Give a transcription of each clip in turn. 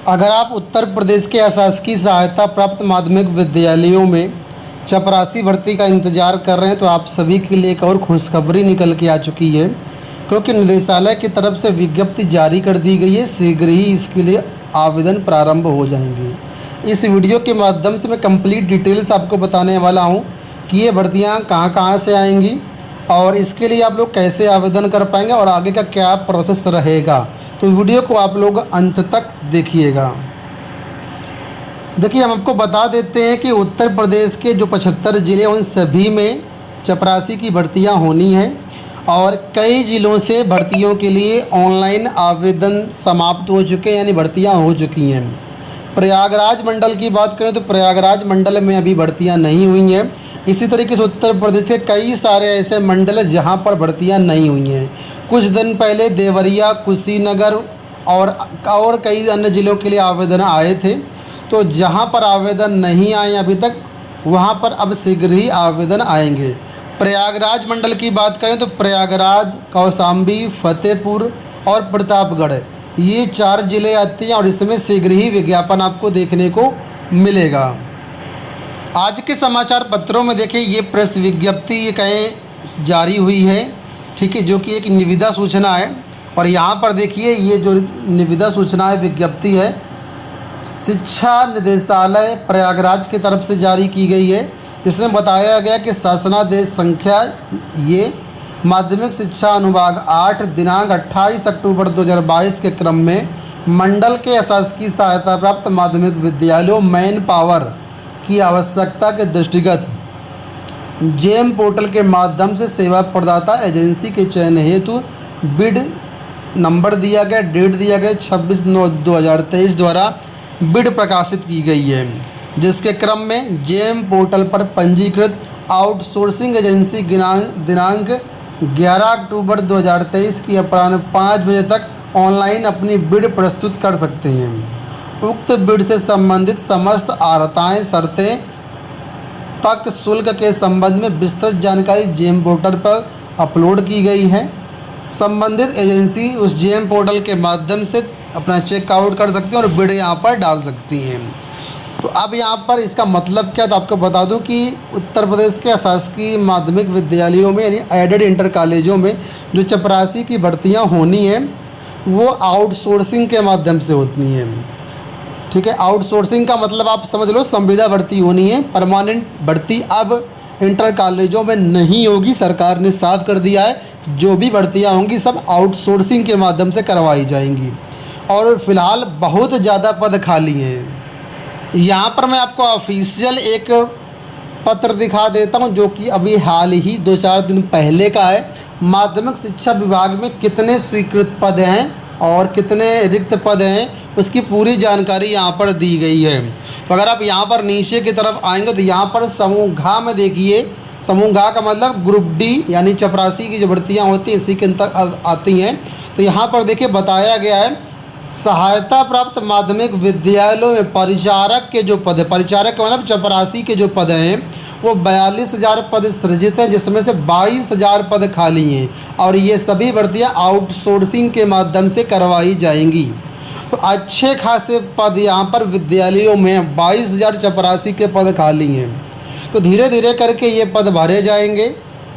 अगर आप उत्तर प्रदेश के अशासकीय सहायता प्राप्त माध्यमिक विद्यालयों में चपरासी भर्ती का इंतज़ार कर रहे हैं तो आप सभी के लिए एक और खुशखबरी निकल के आ चुकी है, क्योंकि निदेशालय की तरफ से विज्ञप्ति जारी कर दी गई है। शीघ्र ही इसके लिए आवेदन प्रारंभ हो जाएंगे। इस वीडियो के माध्यम से मैं कंप्लीट डिटेल्स आपको बताने वाला हूं कि ये भर्तियां कहां से आएंगी और इसके लिए आप लोग कैसे आवेदन कर पाएंगे और आगे का क्या प्रोसेस रहेगा। तो वीडियो को आप लोग अंत तक देखिएगा। देखिए, हम आपको बता देते हैं कि उत्तर प्रदेश के जो 75 ज़िले उन सभी में चपरासी की भर्तियां होनी हैं और कई ज़िलों से भर्तियों के लिए ऑनलाइन आवेदन समाप्त हो चुके हैं, यानी भर्तियां हो चुकी हैं। प्रयागराज मंडल की बात करें तो प्रयागराज मंडल में अभी भर्तियां नहीं हुई हैं। इसी तरीके से उत्तर प्रदेश के कई सारे ऐसे मंडल हैं जहां पर भर्तियां नहीं हुई हैं। कुछ दिन पहले देवरिया, कुशीनगर और कई अन्य ज़िलों के लिए आवेदन आए थे। तो जहां पर आवेदन नहीं आए अभी तक, वहां पर अब शीघ्र ही आवेदन आएंगे। प्रयागराज मंडल की बात करें तो प्रयागराज, कौशाम्बी, फतेहपुर और प्रतापगढ़, ये 4 ज़िले आते हैं और इसमें शीघ्र ही विज्ञापन आपको देखने को मिलेगा। आज के समाचार पत्रों में देखिए, ये प्रेस विज्ञप्ति ये कहीं जारी हुई है, ठीक है, जो कि एक निविदा सूचना है। और यहाँ पर देखिए, ये जो निविदा सूचना है, विज्ञप्ति है, शिक्षा निदेशालय प्रयागराज की तरफ से जारी की गई है। इसमें बताया गया कि शासनादेश संख्या ये माध्यमिक शिक्षा अनुभाग 8 दिनांक 28 अक्टूबर 2022 के क्रम में मंडल के अशासकीय सहायता प्राप्त माध्यमिक विद्यालयों मैन पावर की आवश्यकता के दृष्टिगत जेम पोर्टल के माध्यम से सेवा प्रदाता एजेंसी के चयन हेतु बिड नंबर दिया गया, डेट दिया गया 26/9/2023 द्वारा बिड प्रकाशित की गई है, जिसके क्रम में जेम पोर्टल पर पंजीकृत आउटसोर्सिंग एजेंसी दिनांक 11 अक्टूबर 2023 की अपराह्न 5 बजे तक ऑनलाइन अपनी बिड प्रस्तुत कर सकते हैं। उक्त बिड से संबंधित समस्त अर्हताएँ, शर्तें तक शुल्क के संबंध में विस्तृत जानकारी जेम पोर्टल पर अपलोड की गई है। संबंधित एजेंसी उस जेम पोर्टल के माध्यम से अपना चेकआउट कर सकती हैं और बिड यहाँ पर डाल सकती हैं। तो अब यहाँ पर इसका मतलब क्या, तो आपको बता दूं कि उत्तर प्रदेश के अशासकीय माध्यमिक विद्यालयों में यानी एडेड इंटर कॉलेजों में जो चपरासी की भर्तियाँ होनी हैं वो आउटसोर्सिंग के माध्यम से होती हैं, ठीक है। आउटसोर्सिंग का मतलब आप समझ लो, संविदा भर्ती होनी है। परमानेंट भर्ती अब इंटर कॉलेजों में नहीं होगी। सरकार ने साफ कर दिया है, जो भी भर्तियां होंगी सब आउटसोर्सिंग के माध्यम से करवाई जाएंगी। और फिलहाल बहुत ज़्यादा पद खाली हैं। यहाँ पर मैं आपको ऑफिशियल एक पत्र दिखा देता हूँ, जो कि अभी हाल ही 2-4 दिन पहले का है। माध्यमिक शिक्षा विभाग में कितने स्वीकृत पद हैं और कितने रिक्त पद हैं, उसकी पूरी जानकारी यहाँ पर दी गई है। तो अगर आप यहाँ पर नीचे की तरफ आएंगे तो यहाँ पर समूह घ में देखिए, समूह घ का मतलब ग्रुप डी यानी चपरासी की जो भर्तियाँ होती हैं इसी के अंतर आती हैं। तो यहाँ पर देखिए बताया गया है, सहायता प्राप्त माध्यमिक विद्यालयों में परिचारक के जो पद है, परिचारक का मतलब चपरासी के जो पद हैं वो 42,000 पद सृजित हैं, जिसमें से 22,000 पद खाली हैं और ये सभी भर्तियाँ आउटसोर्सिंग के माध्यम से करवाई जाएंगी। तो अच्छे खासे पद यहाँ पर विद्यालयों में 22,000 चपरासी के पद खाली हैं। तो धीरे धीरे करके ये पद भरे जाएंगे,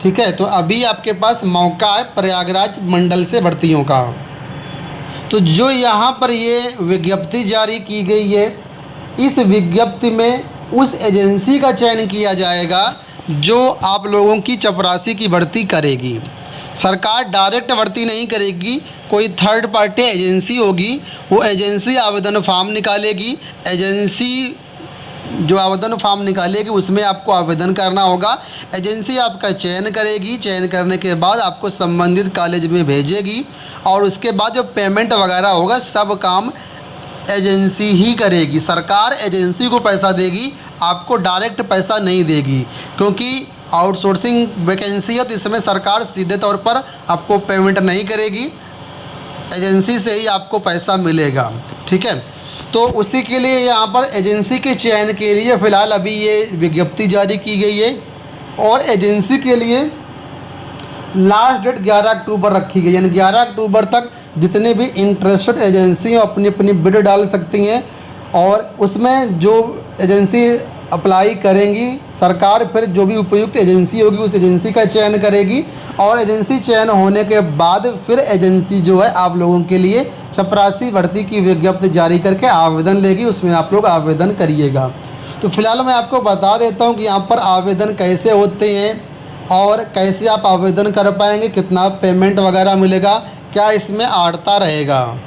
ठीक है। तो अभी आपके पास मौका है प्रयागराज मंडल से भर्तियों का। तो जो यहाँ पर ये विज्ञप्ति जारी की गई है, इस विज्ञप्ति में उस एजेंसी का चयन किया जाएगा जो आप लोगों की चपरासी की भर्ती करेगी। सरकार डायरेक्ट भर्ती नहीं करेगी, कोई थर्ड पार्टी एजेंसी होगी, वो एजेंसी आवेदन फॉर्म निकालेगी। एजेंसी जो आवेदन फॉर्म निकालेगी उसमें आपको आवेदन करना होगा। एजेंसी आपका चयन करेगी, चयन करने के बाद आपको संबंधित कॉलेज में भेजेगी और उसके बाद जो पेमेंट वगैरह होगा सब काम एजेंसी ही करेगी। सरकार एजेंसी को पैसा देगी, आपको डायरेक्ट पैसा नहीं देगी, क्योंकि आउटसोर्सिंग वैकेंसी है तो इसमें सरकार सीधे तौर पर आपको पेमेंट नहीं करेगी, एजेंसी से ही आपको पैसा मिलेगा, ठीक है। तो उसी के लिए यहाँ पर एजेंसी के चयन के लिए फ़िलहाल अभी ये विज्ञप्ति जारी की गई है और एजेंसी के लिए लास्ट डेट 11 अक्टूबर रखी गई, यानी 11 अक्टूबर तक जितने भी इंटरेस्टेड एजेंसी हैं अपनी अपनी बिड डाल सकती हैं, और उसमें जो एजेंसी अप्लाई करेंगी सरकार फिर जो भी उपयुक्त एजेंसी होगी उस एजेंसी का चयन करेगी, और एजेंसी चयन होने के बाद फिर एजेंसी जो है आप लोगों के लिए चपरासी भर्ती की विज्ञप्ति जारी करके आवेदन लेगी, उसमें आप लोग आवेदन करिएगा। तो फिलहाल मैं आपको बता देता हूँ कि यहाँ पर आवेदन कैसे होते हैं और कैसे आप आवेदन कर पाएंगे, कितना पेमेंट वगैरह मिलेगा, क्या इसमें आड़ता रहेगा।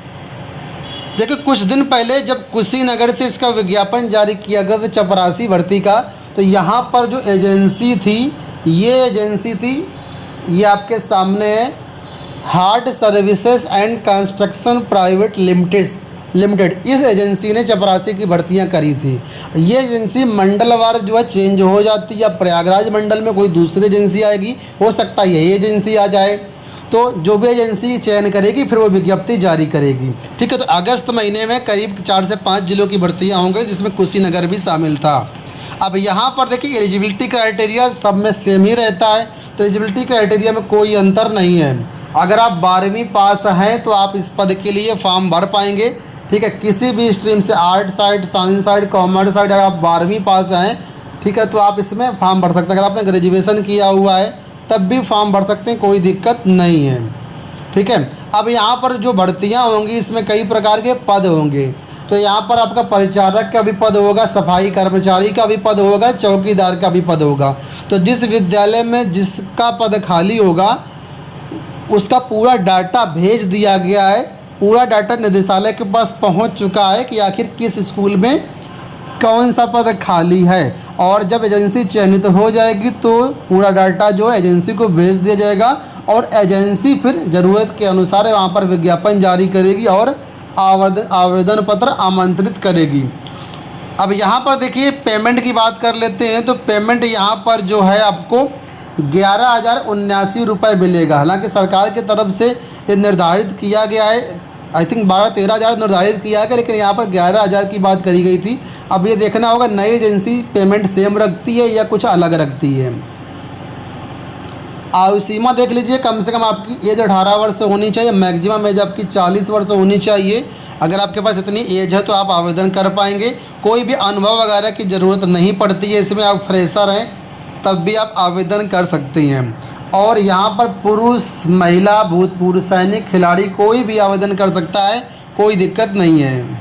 देखिए, कुछ दिन पहले जब कुशीनगर से इसका विज्ञापन जारी किया गया था चपरासी भर्ती का, तो यहाँ पर जो एजेंसी थी, ये एजेंसी थी, ये आपके सामने है, hard services and construction private limited. इस एजेंसी ने चपरासी की भर्तियां करी थी। ये एजेंसी मंडलवार जो है चेंज हो जाती है, या प्रयागराज मंडल में कोई दूसरी एजेंसी आएगी, हो सकता है यही एजेंसी आ जाए, तो जो भी एजेंसी चयन करेगी फिर वो विज्ञप्ति जारी करेगी। ठीक है, तो अगस्त महीने में करीब 4 से 5 जिलों की भर्तियां होंगी, जिसमें कुशीनगर भी शामिल था। अब यहाँ पर देखिए, एलिजिबिलिटी क्राइटेरिया सब में सेम ही रहता है, तो एलिजिबिलिटी क्राइटेरिया में कोई अंतर नहीं है। अगर आप 12वीं पास हैं तो आप इस पद के लिए फॉर्म भर पाएंगे। ठीक है, किसी भी स्ट्रीम से, art side, science side, commerce side, अगर आप 12वीं पास हैं, ठीक है, तो आप इसमें फॉर्म भर सकते हैं। अगर आपने ग्रेजुएशन किया हुआ है तब भी फॉर्म भर सकते हैं, कोई दिक्कत नहीं है। ठीक है, अब यहाँ पर जो भर्तियाँ होंगी इसमें कई प्रकार के पद होंगे। तो यहाँ पर आपका परिचारक का भी पद होगा, सफाई कर्मचारी का भी पद होगा, चौकीदार का भी पद होगा। तो जिस विद्यालय में जिसका पद खाली होगा उसका पूरा डाटा भेज दिया गया है, पूरा डाटा निदेशालय के पास पहुंच चुका है कि आखिर किस स्कूल में कौन सा पद खाली है। और जब एजेंसी चयनित हो जाएगी तो पूरा डाटा जो है एजेंसी को भेज दिया जाएगा, और एजेंसी फिर ज़रूरत के अनुसार वहाँ पर विज्ञापन जारी करेगी और आवेदन पत्र आमंत्रित करेगी। अब यहाँ पर देखिए, पेमेंट की बात कर लेते हैं। तो पेमेंट यहाँ पर जो है आपको 11,079 रुपये मिलेगा। हालांकि सरकार की तरफ से ये निर्धारित किया गया है, आई थिंक 12-13 हज़ार निर्धारित किया गया, लेकिन यहाँ पर 11,000 की बात करी गई थी। अब ये देखना होगा नई एजेंसी पेमेंट सेम रखती है या कुछ अलग रखती है। आयु सीमा देख लीजिए, कम से कम आपकी एज 18 वर्ष होनी चाहिए, मैक्सिमम एज आपकी 40 वर्ष होनी चाहिए। अगर आपके पास इतनी एज है तो आप आवेदन कर पाएंगे। कोई भी अनुभव वगैरह की ज़रूरत नहीं पड़ती है इसमें, आप फ्रेशर हैं तब भी आप आवेदन कर सकते हैं। और यहाँ पर पुरुष, महिला, भूतपूर्व सैनिक, खिलाड़ी कोई भी आवेदन कर सकता है, कोई दिक्कत नहीं है।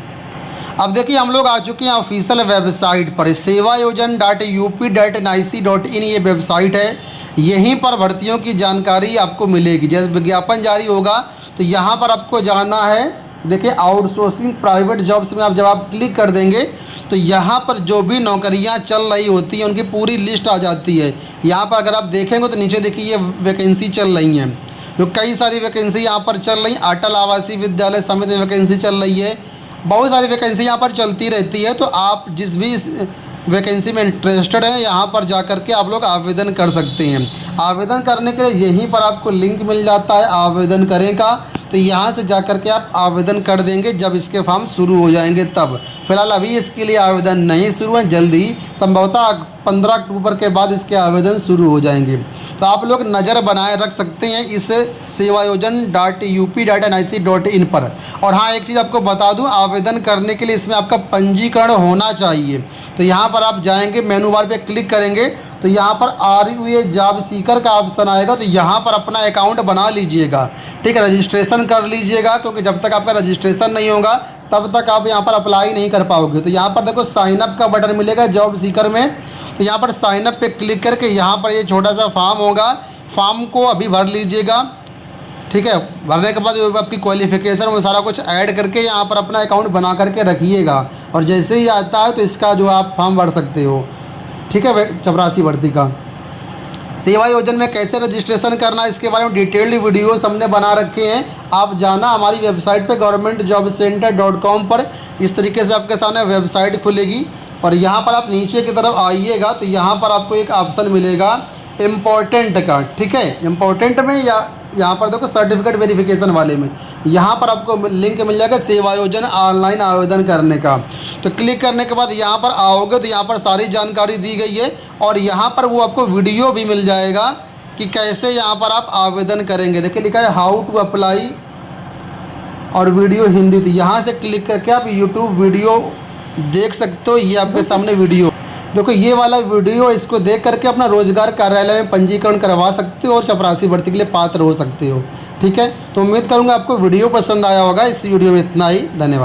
अब देखिए, हम लोग आ चुके हैं ऑफिशियल वेबसाइट पर, sevayojan.up.nic.in ये वेबसाइट है। यहीं पर भर्तियों की जानकारी आपको मिलेगी। जैसे विज्ञापन जारी होगा तो यहाँ पर आपको जाना है। देखिए, आउटसोर्सिंग प्राइवेट जॉब्स में जब आप क्लिक कर देंगे तो यहाँ पर जो भी नौकरियाँ चल रही होती हैं उनकी पूरी लिस्ट आ जाती है। यहाँ पर अगर आप देखेंगे तो नीचे देखिए ये वैकेंसी चल रही हैं, तो कई सारी वैकेंसी यहाँ पर चल रही। अटल आवासीय विद्यालय समिति में वैकेंसी चल रही है, बहुत सारी वैकेंसी यहाँ पर चलती रहती है। तो आप जिस भी वैकेंसी में इंटरेस्टेड हैं यहाँ पर जा कर के आप लोग आवेदन कर सकते हैं। आवेदन करने के लिए यहीं पर आपको लिंक मिल जाता है आवेदन करें का, तो यहाँ से जा कर के आप आवेदन कर देंगे जब इसके फॉर्म शुरू हो जाएंगे तब। फिलहाल अभी इसके लिए आवेदन नहीं शुरू है, जल्दी संभवतः 15 अक्टूबर के बाद इसके आवेदन शुरू हो जाएंगे। तो आप लोग नज़र बनाए रख सकते हैं इस sevayojan.up.nic.in पर। और हाँ, एक चीज़ आपको बता दूं, आवेदन करने के लिए इसमें आपका पंजीकरण होना चाहिए। तो यहाँ पर आप जाएंगे, मेनू बार पे क्लिक करेंगे तो यहाँ पर RUA जॉब सीकर का ऑप्शन आएगा, तो यहाँ पर अपना अकाउंट बना लीजिएगा। ठीक है, रजिस्ट्रेशन कर लीजिएगा, क्योंकि जब तक आपका रजिस्ट्रेशन नहीं होगा तब तक आप यहाँ पर अप्लाई नहीं कर पाओगे। तो यहाँ पर देखो साइनअप का बटन मिलेगा जॉब सीकर में, तो यहाँ पर साइनअप पे क्लिक करके यहाँ पर ये छोटा सा फॉर्म होगा, फॉर्म को अभी भर लीजिएगा। ठीक है, भरने के बाद आपकी क्वालिफ़िकेशन वो सारा कुछ ऐड करके यहाँ पर अपना अकाउंट बना करके रखिएगा, और जैसे ही आता है तो इसका जो आप फॉर्म भर सकते हो। ठीक है, चपरासी भर्ती का सेवायोजन में कैसे रजिस्ट्रेशन करना है इसके बारे में डिटेल्ड वीडियोस हमने बना रखे हैं। आप जाना हमारी वेबसाइट पे governmentjobcenter.com पर, इस तरीके से आपके सामने वेबसाइट खुलेगी और यहाँ पर आप नीचे की तरफ आइएगा तो यहाँ पर आपको एक ऑप्शन मिलेगा इम्पोर्टेंट का। ठीक है, इम्पोर्टेंट में या यहाँ पर देखो सर्टिफिकेट वेरिफिकेशन वाले में यहाँ पर आपको लिंक मिल जाएगा सेवायोजन ऑनलाइन आवेदन करने का। तो क्लिक करने के बाद यहाँ पर आओगे तो यहाँ पर सारी जानकारी दी गई है, और यहाँ पर वो आपको वीडियो भी मिल जाएगा कि कैसे यहाँ पर आप आवेदन करेंगे। देखिए लिखा है हाउ टू अप्लाई और वीडियो हिंदी थी। यहाँ से क्लिक करके आप यूट्यूब वीडियो देख सकते हो। ये आपके सामने वीडियो देखो, ये वाला वीडियो, इसको देख करके अपना रोजगार कार्यालय में पंजीकरण करवा सकते हो और चपरासी भर्ती के लिए पात्र हो सकते हो। ठीक है, तो उम्मीद करूँगा आपको वीडियो पसंद आया होगा। इस वीडियो में इतना ही, धन्यवाद।